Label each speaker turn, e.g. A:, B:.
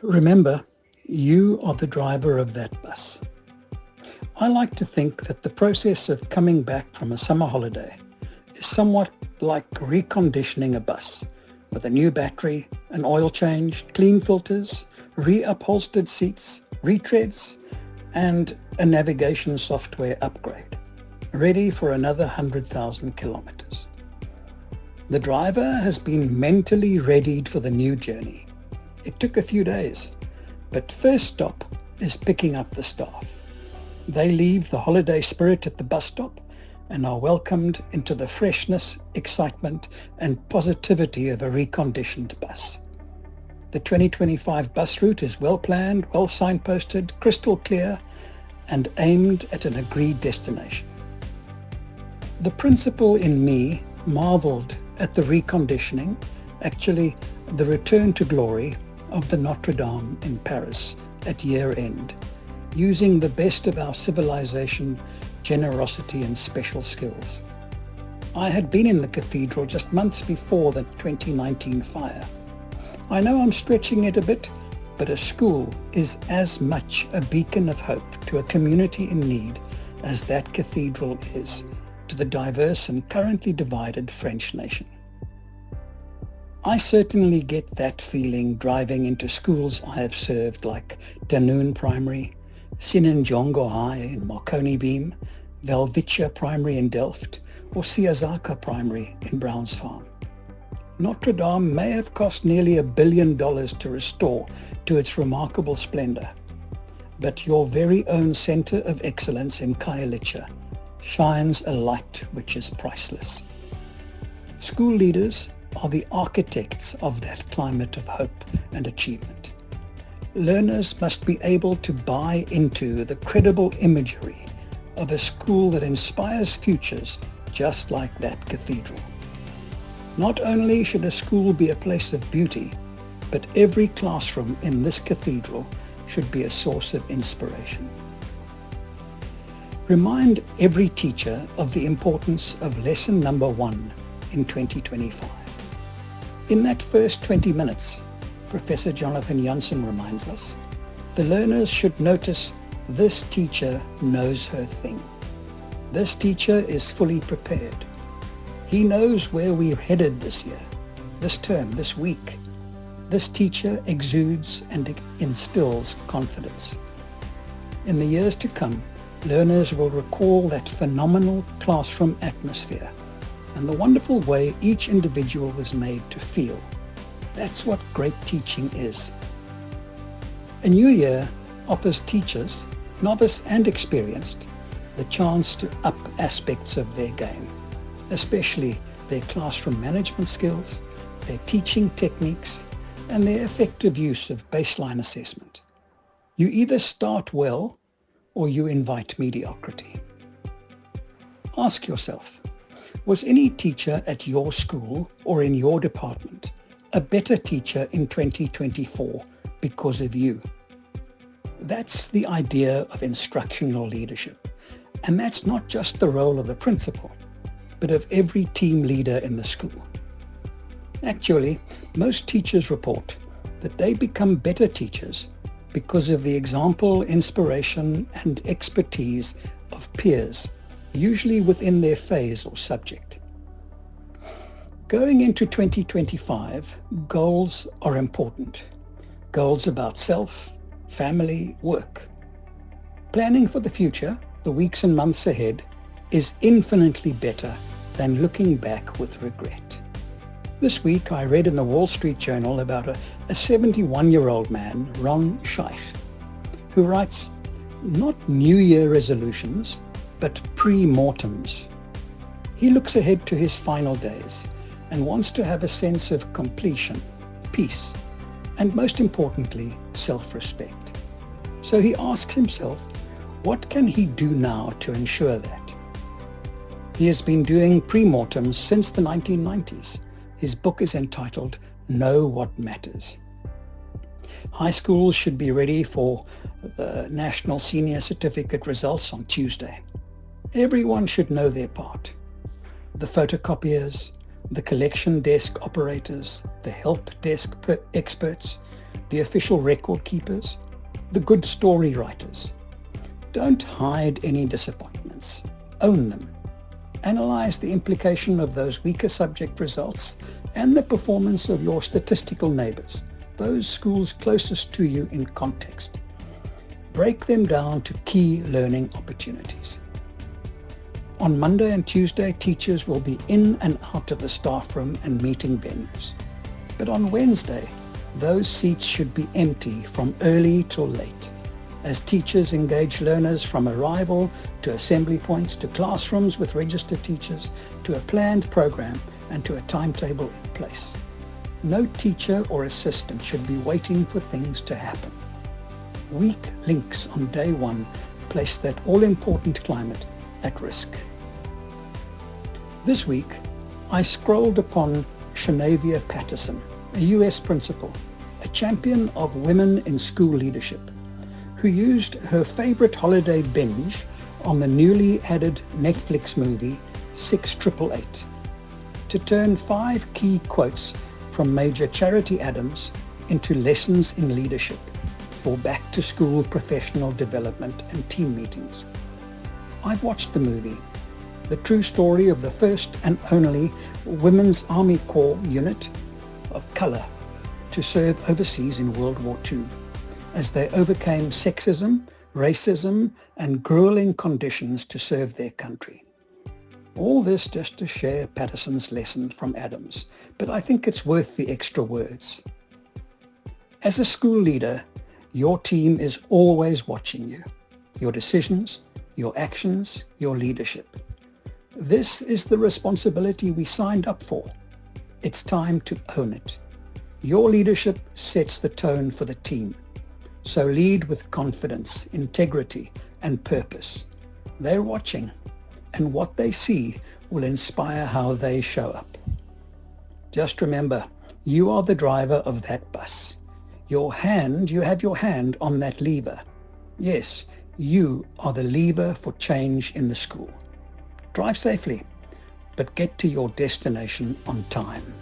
A: Remember, you are the driver of that bus. I like to think that the process of coming back from a summer holiday is somewhat like reconditioning a bus with a new battery, an oil change, clean filters, reupholstered seats, retreads, and a navigation software upgrade, ready for another 100,000 kilometers. The driver has been mentally readied for the new journey. It took a few days, but first stop is picking up the staff. They leave the holiday spirit at the bus stop and are welcomed into the freshness, excitement, and positivity of a reconditioned bus. The 2025 bus route is well planned, well signposted, crystal clear, and aimed at an agreed destination. The principal in me marveled at the reconditioning, actually the return to glory, of the Notre Dame in Paris at year end, using the best of our civilization, generosity and special skills. I had been in the cathedral just months before the 2019 fire. I know I'm stretching it a bit, but a school is as much a beacon of hope to a community in need as that cathedral is to the diverse and currently divided French nation. I certainly get that feeling driving into schools I have served like Dunoon Primary, Sinenjongo High in Marconi Beam, Velvicia Primary in Delft, or Siazaka Primary in Browns Farm. Notre Dame may have cost nearly $1 billion to restore to its remarkable splendor, but your very own Center of Excellence in Khayelitsha shines a light which is priceless. School leaders are the architects of that climate of hope and achievement. Learners must be able to buy into the credible imagery of a school that inspires futures just like that cathedral. Not only should a school be a place of beauty, but every classroom in this cathedral should be a source of inspiration. Remind every teacher of the importance of lesson number 1 in 2025. In that first 20 minutes, Professor Jonathan Janssen reminds us, the learners should notice this teacher knows her thing. This teacher is fully prepared. He knows where we're headed this year, this term, this week. This teacher exudes and instills confidence. In the years to come, learners will recall that phenomenal classroom atmosphere and the wonderful way each individual was made to feel. That's what great teaching is. A new year offers teachers, novice and experienced, the chance to up aspects of their game, especially their classroom management skills, their teaching techniques, and their effective use of baseline assessment. You either start well or you invite mediocrity. Ask yourself, was any teacher at your school or in your department a better teacher in 2024 because of you? That's the idea of instructional leadership. And that's not just the role of the principal, but of every team leader in the school. Actually, most teachers report that they become better teachers because of the example, inspiration, and expertise of peers, usually within their phase or subject. Going into 2025, goals are important. Goals about self, family, work. Planning for the future, the weeks and months ahead, is infinitely better than looking back with regret. This week I read in the Wall Street Journal about a 71-year-old man, Ron Scheich, who writes, not New Year resolutions, but pre-mortems. He looks ahead to his final days and wants to have a sense of completion, peace, and most importantly, self-respect. So he asks himself, what can he do now to ensure that? He has been doing pre-mortems since the 1990s. His book is entitled Know What Matters. High schools should be ready for the National Senior Certificate results on Tuesday. Everyone should know their part. The photocopiers, the collection desk operators, the help desk experts, the official record keepers, the good story writers. Don't hide any disappointments. Own them. Analyze the implication of those weaker subject results and the performance of your statistical neighbors, those schools closest to you in context. Break them down to key learning opportunities. On Monday and Tuesday, teachers will be in and out of the staff room and meeting venues. But on Wednesday, those seats should be empty from early till late, as teachers engage learners from arrival to assembly points, to classrooms with registered teachers, to a planned program, and to a timetable in place. No teacher or assistant should be waiting for things to happen. Weak links on day one place that all-important climate at risk. This week, I scrolled upon Shanavia Patterson, a US principal, a champion of women in school leadership, who used her favorite holiday binge on the newly added Netflix movie 6888 to turn 5 key quotes from Major Charity Adams into lessons in leadership for back-to-school professional development and team meetings. I've watched the movie, the true story of the first and only Women's Army Corps unit of color to serve overseas in World War II, as they overcame sexism, racism, and grueling conditions to serve their country. All this just to share Patterson's lesson from Adams, but I think it's worth the extra words. As a school leader, your team is always watching you, your decisions, your actions, your leadership. This is the responsibility we signed up for. It's time to own it. Your leadership sets the tone for the team. So lead with confidence, integrity, and purpose. They're watching, and what they see will inspire how they show up. Just remember, you are the driver of that bus. You have your hand on that lever. Yes, you are the lever for change in the school. Drive safely, but get to your destination on time.